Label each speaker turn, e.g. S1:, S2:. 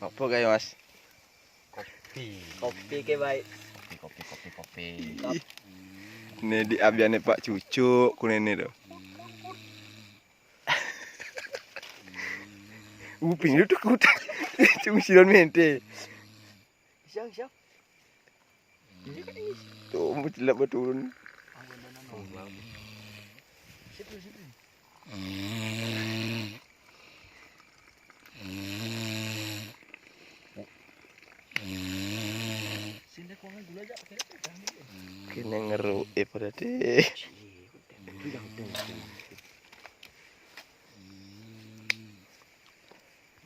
S1: Apa guys mas?
S2: Kopi ke baik.
S3: Kopi.
S1: Ini di abiannya Pak Cucuk kunene tuh. Uping itu kuda. Cuma silon mente.
S2: Siap.
S1: Tuh mau celap turun. Kena ngeruk pada deh.